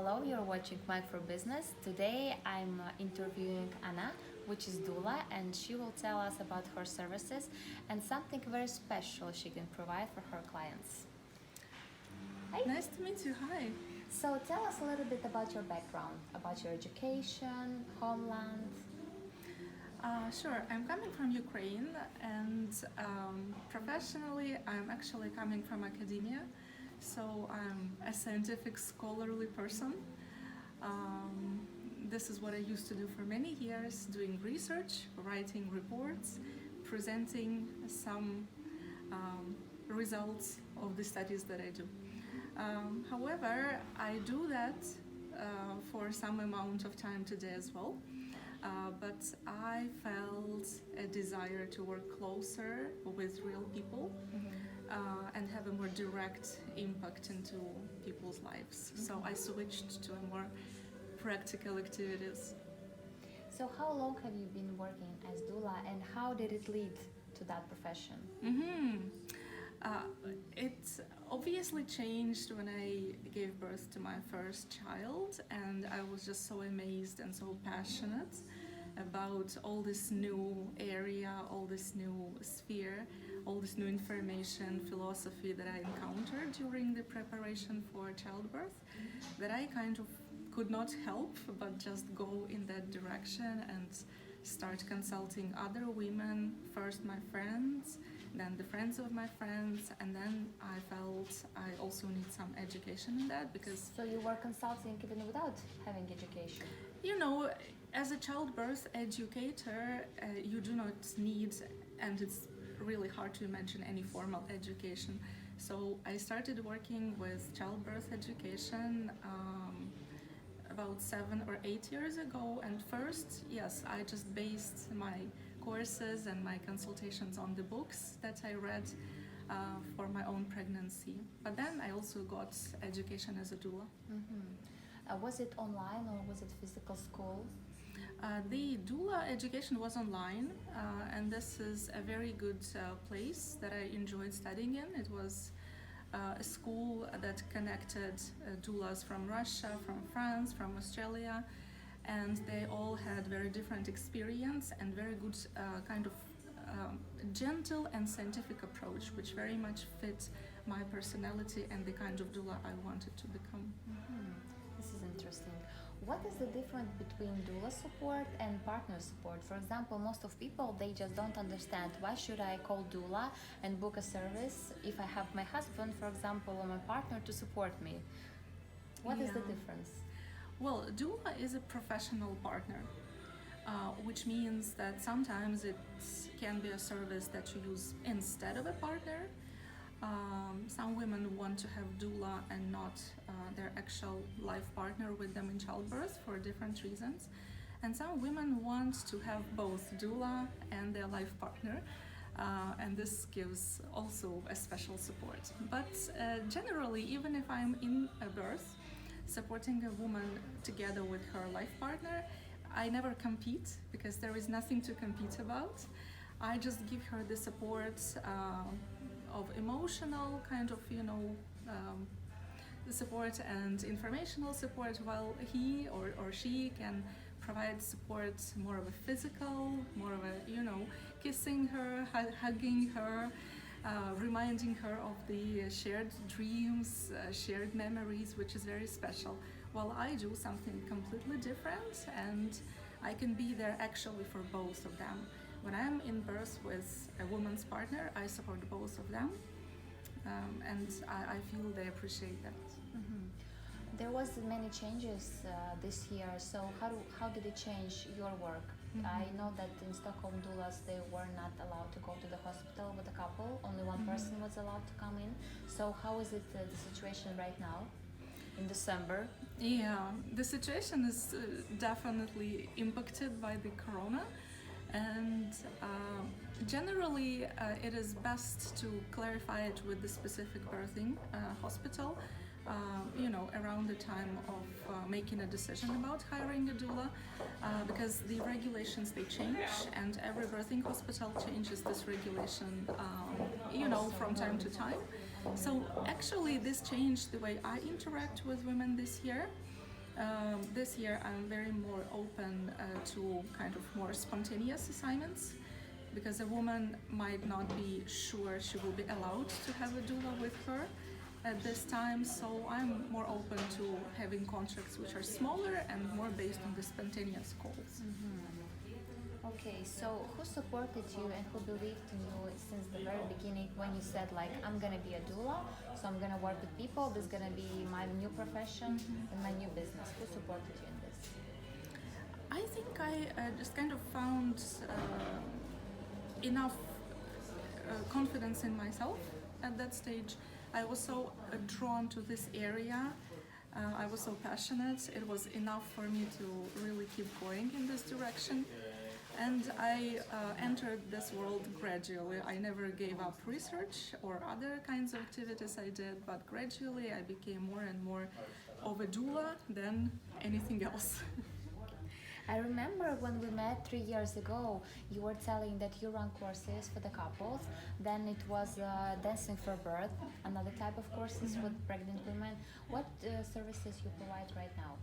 Hello, you're watching Micro Business. Today I'm interviewing Anna, which is Doula, and she will tell us about her services and something very special she can provide for her clients. Hi. Nice to meet you. Hi. So tell us a little bit about your background, about your education, homeland. Sure, I'm coming from Ukraine, and professionally, I'm actually coming from academia. So I'm a scientific, scholarly person. This is what I used to do for many years, doing research, writing reports, presenting some results of the studies that I do. However, I do that for some amount of time today as well. But I felt a desire to work closer with real people and have a more direct impact into people's lives. So I switched to a more practical activities. So how long have you been working as doula and how did it lead to that profession? It obviously changed when I gave birth to my first child, and I was just so amazed and so passionate about all this new area, all this new sphere, all this new information, philosophy that I encountered during the preparation for childbirth, that I kind of could not help but just go in that direction and start consulting other women, first my friends, then the friends of my friends, and then I felt I also need some education in that because, So you were consulting even without having education? you know, as a childbirth educator, you do not need, and it's really hard to imagine any formal education. So I started working with childbirth education about 7 or 8 years ago, and first, yes, I just based my courses and my consultations on the books that I read for my own pregnancy. But then I also got education as a doula. Was it online or was it physical school? The doula education was online, and this is a very good place that I enjoyed studying in. It was a school that connected doulas from Russia, from France, from Australia, and they all had very different experience and very good kind of gentle and scientific approach, which very much fit my personality and the kind of doula I wanted to become. This is interesting. What is the difference between doula support and partner support? For example, most of people, they just don't understand why should I call doula and book a service if I have my husband, for example, or my partner to support me. What is the Yeah. difference? Well, doula is a professional partner, which means that sometimes it can be a service that you use instead of a partner. Some women want to have doula and not their actual life partner with them in childbirth for different reasons. And some women want to have both doula and their life partner, and this gives also a special support. But generally, even if I'm in a birth, supporting a woman together with her life partner, I never compete because there is nothing to compete about. I just give her the support of emotional kind of, the support and informational support, while he or she can provide support more of a physical, more of a, kissing her, hugging her, reminding her of the shared dreams, shared memories, which is very special. While I do something completely different, and I can be there actually for both of them. When I'm in birth with a woman's partner, I support both of them, and I feel they appreciate that. There was many changes this year, so how did it change your work? I know that in Stockholm doulas, they were not allowed to go to the hospital with a couple, only one person was allowed to come in. So how is it the situation right now in December? Yeah, the situation is definitely impacted by the corona, and generally it is best to clarify it with the specific birthing hospital, around the time of making a decision about hiring a doula, because the regulations, they change, and every birthing hospital changes this regulation, from time to time. So actually this changed the way I interact with women this year. This year I'm very more open to kind of more spontaneous assignments because a woman might not be sure she will be allowed to have a doula with her at this time, so I'm more open to having contracts which are smaller and more based on the spontaneous calls. Okay, so who supported you and who believed in you since the very beginning when you said like I'm gonna be a doula, so I'm gonna work with people, this is gonna be my new profession and my new business. Who supported you in this? I think I just kind of found enough confidence in myself at that stage. I was so drawn to this area. I was so passionate. It was enough for me to really keep going in this direction. And I entered this world gradually. I never gave up research or other kinds of activities I did, but gradually I became more and more of a doula than anything else. I remember when we met 3 years ago, you were telling that you run courses for the couples. Then it was dancing for birth, another type of courses with pregnant women. What services you provide right now?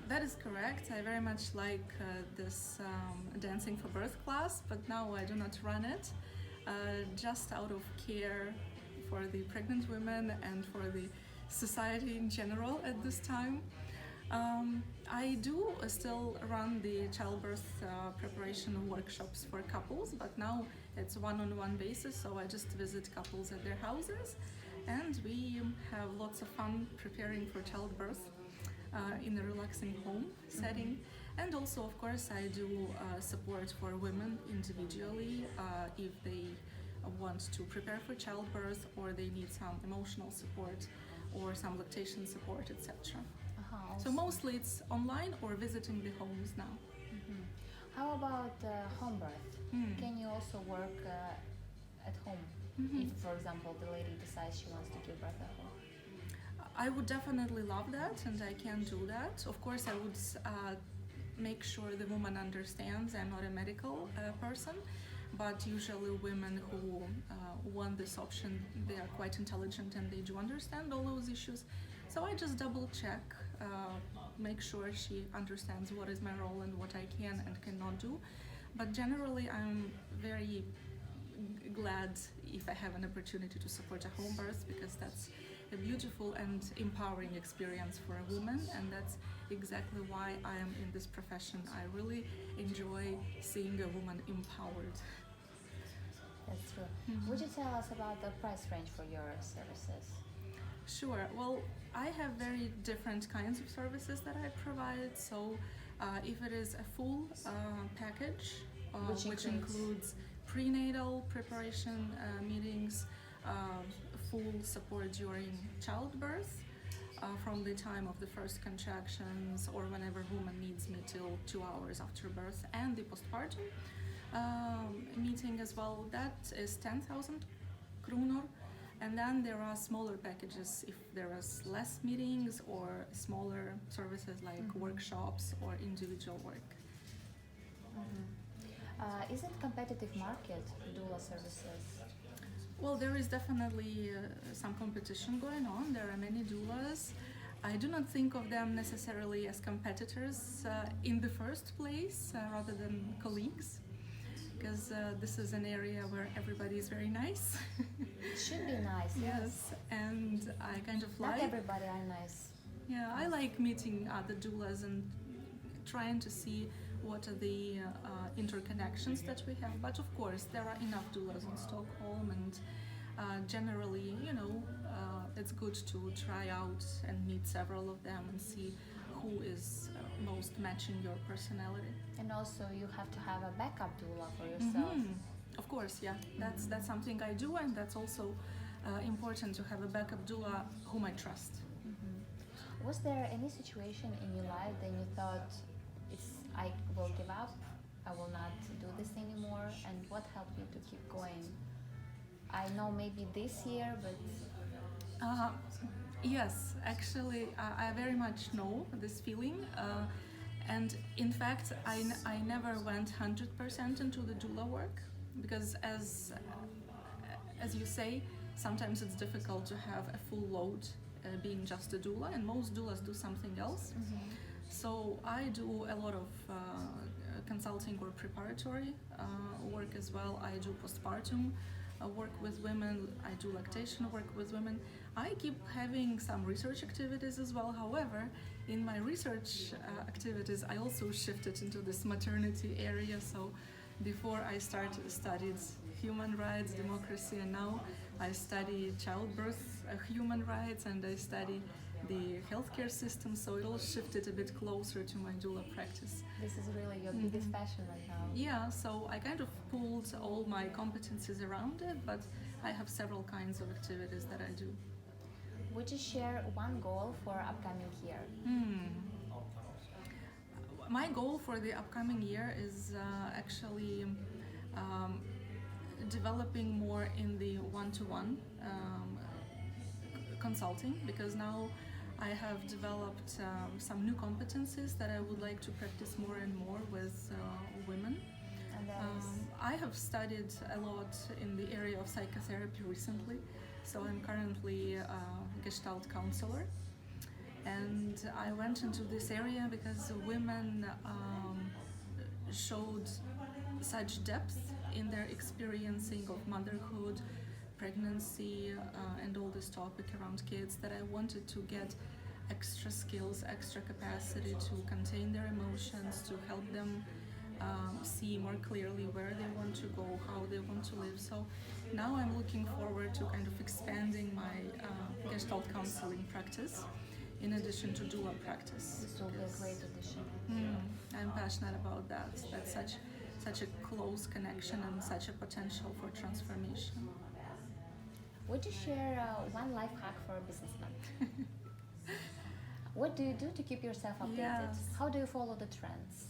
That is correct. I very much like this dancing for birth class, but now I do not run it, just out of care for the pregnant women and for the society in general at this time. I do still run the childbirth preparation workshops for couples, but now it's one-on-one basis, so I just visit couples at their houses and we have lots of fun preparing for childbirth in a relaxing home setting. And also, of course, I do support for women individually if they want to prepare for childbirth or they need some emotional support or some lactation support, etc. So mostly it's online or visiting the homes now. How about home birth? Can you also work at home if, for example, the lady decides she wants to give birth at home? I would definitely love that, and I can do that. Of course, I would make sure the woman understands I'm not a medical person, but usually women who want this option, they are quite intelligent and they do understand all those issues. So I just double check, make sure she understands what is my role and what I can and cannot do. But generally, I'm very glad if I have an opportunity to support a home birth, because that's a beautiful and empowering experience for a woman, and that's exactly why I am in this profession. I really enjoy seeing a woman empowered. That's true. Would you tell us about the price range for your services? Sure. Well, I have very different kinds of services that I provide. So if it is a full package, which includes prenatal preparation meetings, full support during childbirth, from the time of the first contractions or whenever woman needs me till 2 hours after birth, and the postpartum meeting as well, that is 10,000 kronor. And then there are smaller packages if there is less meetings or smaller services like workshops or individual work. Is it competitive market, doula services? Well, there is definitely some competition going on. There are many doulas. I do not think of them necessarily as competitors in the first place, rather than colleagues, because this is an area where everybody is very nice. It should be nice, yes. And I kind of Not like... everybody are nice. Yeah, I like meeting other doulas and trying to see what are the interconnections that we have. But of course, there are enough doulas in Stockholm, and generally, it's good to try out and meet several of them and see who is most matching your personality. And also, you have to have a backup doula for yourself. Of course, yeah. That's something I do, and that's also important to have a backup doula whom I trust. Was there any situation in your life that you thought, I will give up, I will not do this anymore, and what helped you to keep going? I know maybe this year, but... Yes, actually, I very much know this feeling. And in fact, I never went 100% into the doula work, because as you say, sometimes it's difficult to have a full load being just a doula, and most doulas do something else. So I do a lot of consulting or preparatory work as well. I do postpartum work with women. I do lactation work with women. I keep having some research activities as well. However, in my research activities, I also shifted into this maternity area. So before I studied human rights, democracy, and now I study childbirth, human rights, and I study the healthcare system, so it all shifted a bit closer to my doula practice. This is really your biggest passion right now. Yeah, so I kind of pulled all my competencies around it, but I have several kinds of activities that I do. Would you share one goal for upcoming year? My goal for the upcoming year is actually developing more in the one-to-one consulting, because now I have developed some new competencies that I would like to practice more and more with women. And that is I have studied a lot in the area of psychotherapy recently, so I'm currently a Gestalt counselor. And I went into this area because women showed such depth in their experiencing of motherhood, pregnancy, and all this topic around kids, that I wanted to get extra skills, extra capacity to contain their emotions, to help them see more clearly where they want to go, how they want to live. So now I'm looking forward to kind of expanding my Gestalt counseling practice in addition to doula practice. this will be a great addition. I'm passionate about that. That's such a close connection and such a potential for transformation. Would you share one life hack for a businessman? What do you do to keep yourself updated? Yes. How do you follow the trends?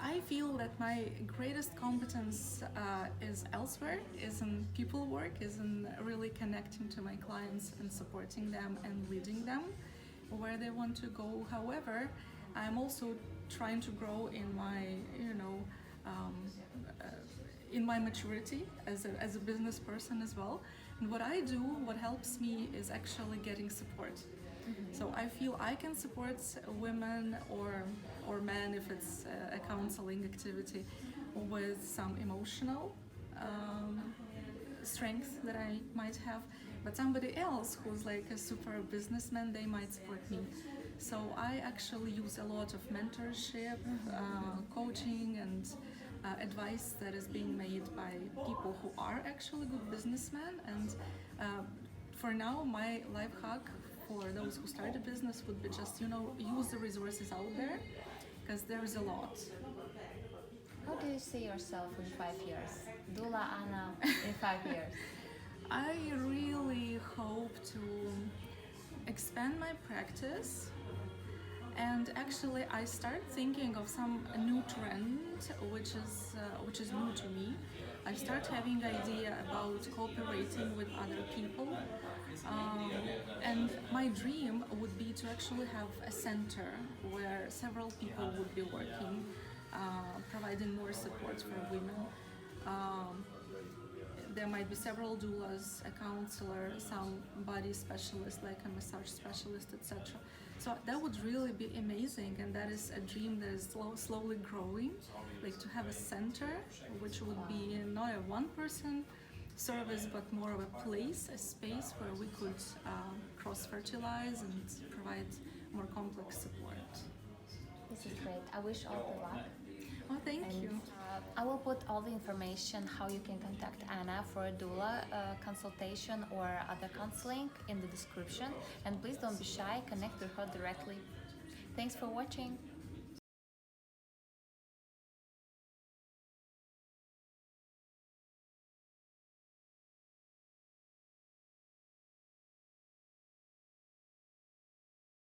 I feel that my greatest competence is elsewhere, is in people work, is in really connecting to my clients and supporting them and leading them where they want to go. However, I'm also trying to grow in my, in my maturity as a business person as well. And what I do, what helps me, is actually getting support. So I feel I can support women or men if it's a counseling activity with some emotional strength that I might have, but somebody else who's like a super businessman, they might support me. So I actually use a lot of mentorship, coaching, and advice that is being made by people who are actually good businessmen. And for now, my life hack for those who start a business would be just, use the resources out there, because there is a lot. How do you see yourself in 5 years? Doula Anna in 5 years. I really hope to expand my practice, and actually I start thinking of some new trend which is new to me. I start having idea about cooperating with other people, and my dream would be to actually have a center where several people would be working, providing more support for women. There might be several doulas, a counselor, some body specialist like a massage specialist, etc. So that would really be amazing, and that is a dream that is slowly growing, like to have a center which would be not a one-person service but more of a place, a space where we could cross-fertilize and provide more complex support. This is great. I wish all the luck. Oh, thank you. I will put all the information how you can contact Anna for a doula consultation or other counseling in the description. And please don't be shy, connect with her directly. Thanks for watching.